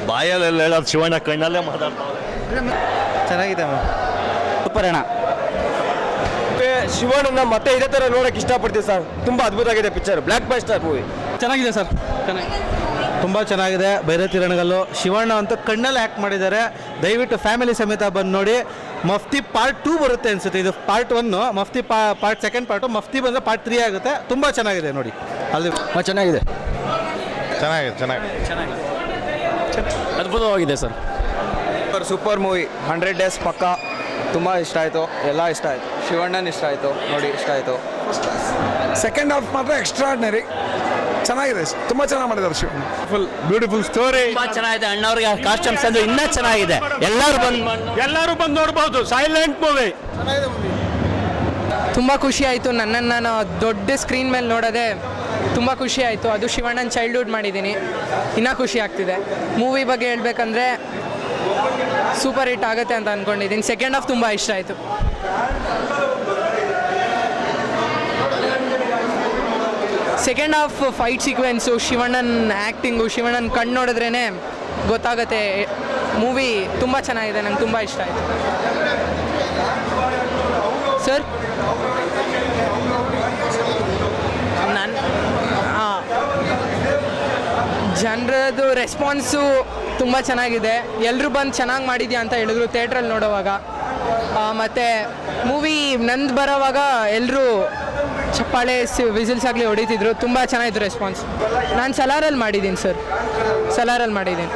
ಬಾಯಲ್ಲೆಲ್ಲ ಹೇಳೋದು ಶಿವಣ್ಣ ಕಣ್ಣಲ್ಲೇ ಮಾತಾಡ್ತಾರೆ. ಚೆನ್ನಾಗಿದೆ ಸೂಪರ್ ಅಣ್ಣ. ಶಿವಣ್ಣನ ಮತ್ತೆ ಇದೇ ಥರ ನೋಡೋಕೆ ಇಷ್ಟಪಡ್ತೀವಿ ಸರ್. ತುಂಬ ಅದ್ಭುತ ಆಗಿದೆ ಪಿಕ್ಚರ್, ಬ್ಲ್ಯಾಕ್ ಬಸ್ಟರ್ ಮೂವಿ. ಚೆನ್ನಾಗಿದೆ ಸರ್, ತುಂಬ ಚೆನ್ನಾಗಿದೆ. ಭೈರತಿ ರಣಗಲ್ಲು ಶಿವಣ್ಣ ಅಂತೂ ಕಣ್ಣಲ್ಲಿ ಆ್ಯಕ್ಟ್ ಮಾಡಿದ್ದಾರೆ. ದಯವಿಟ್ಟು ಫ್ಯಾಮಿಲಿ ಸಮೇತ ಬಂದು ನೋಡಿ. ಮಫ್ತಿ ಪಾರ್ಟ್ 2 ಬರುತ್ತೆ ಅನಿಸುತ್ತೆ. ಇದು part 1, Mufti part second part, Mufti ಬಂದರೆ ಪಾರ್ಟ್ 3 ಆಗುತ್ತೆ. ತುಂಬ ಚೆನ್ನಾಗಿದೆ ನೋಡಿ. ಅಲ್ಲಿ ಚೆನ್ನಾಗಿದೆ, ಅದ್ಭುತವಾಗಿದೆ ಸರ್. ಸೂಪರ್ ಮೂವಿ, 100 ಡೇಸ್ ಪಕ್ಕ. ತುಂಬ ಇಷ್ಟ ಆಯಿತು, ಎಲ್ಲ ಇಷ್ಟ ಆಯಿತು. ಶಿವಣ್ಣನ ಇಷ್ಟ ಆಯಿತು ನೋಡಿ, ಇಷ್ಟ ಆಯಿತು. ಸೆಕೆಂಡ್ ಹಾಫ್ ಮಾತ್ರ ಎಕ್ಸ್ಟ್ರಾರ್ಡಿನರಿ, ಚೆನ್ನಾಗಿದೆ, ತುಂಬ ಚೆನ್ನಾಗಿ ಮಾಡಿದ್ದಾರೆ ಶಿವಣ್ಣ. ಫುಲ್ ಬ್ಯೂಟಿಫುಲ್ ಸ್ಟೋರಿ, ತುಂಬ ಚೆನ್ನಾಗಿದೆ. ಅಣ್ಣವ್ರಿಗೆ ಕಾಸ್ಟ್ಯೂಮ್ಸ್ ಅಂದ್ರೆ ಇನ್ನೂ ಚೆನ್ನಾಗಿದೆ. ಎಲ್ಲರೂ ಬಂದು ನೋಡ್ಬೋದು. Silent movie. ತುಂಬ ಖುಷಿ ಆಯಿತು. ನನ್ನನ್ನು ನಾನು ದೊಡ್ಡ ಸ್ಕ್ರೀನ್ ಮೇಲೆ ನೋಡೋದೆ ತುಂಬ ಖುಷಿ ಆಯಿತು. ಅದು ಶಿವಣ್ಣನ ಚೈಲ್ಡ್ಹುಡ್ ಮಾಡಿದ್ದೀನಿ, ಇನ್ನೂ ಖುಷಿ ಆಗ್ತಿದೆ. ಮೂವಿ ಬಗ್ಗೆ ಹೇಳ್ಬೇಕಂದ್ರೆ ಸೂಪರ್ ಹಿಟ್ ಆಗುತ್ತೆ ಅಂತ ಅಂದ್ಕೊಂಡಿದ್ದೀನಿ. ಸೆಕೆಂಡ್ ಹಾಫ್ ತುಂಬ ಇಷ್ಟ ಆಯಿತು. ಸೆಕೆಂಡ್ ಹಾಫ್ ಫೈಟ್ ಸೀಕ್ವೆನ್ಸು, ಶಿವಣ್ಣನ ಆ್ಯಕ್ಟಿಂಗು, ಶಿವಣ್ಣನ ಕಣ್ಣು ನೋಡಿದ್ರೇ ಗೊತ್ತಾಗುತ್ತೆ. ಮೂವಿ ತುಂಬ ಚೆನ್ನಾಗಿದೆ, ನಂಗೆ ತುಂಬ ಇಷ್ಟ ಆಯಿತು ಸರ್. ಜನರದು ರೆಸ್ಪಾನ್ಸು ತುಂಬ ಚೆನ್ನಾಗಿದೆ. ಎಲ್ಲರೂ ಬಂದು ಚೆನ್ನಾಗಿ ಮಾಡಿದ್ಯಾ ಅಂತ ಹೇಳಿದ್ರು ಥಿಯೇಟ್ರಲ್ಲಿ ನೋಡೋವಾಗ. ಮತ್ತು ಮೂವಿ ನಂದು ಬರೋವಾಗ ಎಲ್ಲರೂ ಚಪ್ಪಾಳೆ ವಿಸಿಲ್ಸ್ ಆಗಲಿ ಹೊಡಿತಿದ್ರು. ತುಂಬ ಚೆನ್ನಾಗಿತ್ತು ರೆಸ್ಪಾನ್ಸ್. ನಾನು ಸಲಾರಲ್ಲಿ ಮಾಡಿದ್ದೀನಿ ಸರ್, ಸಲಾರಲ್ಲಿ ಮಾಡಿದ್ದೀನಿ.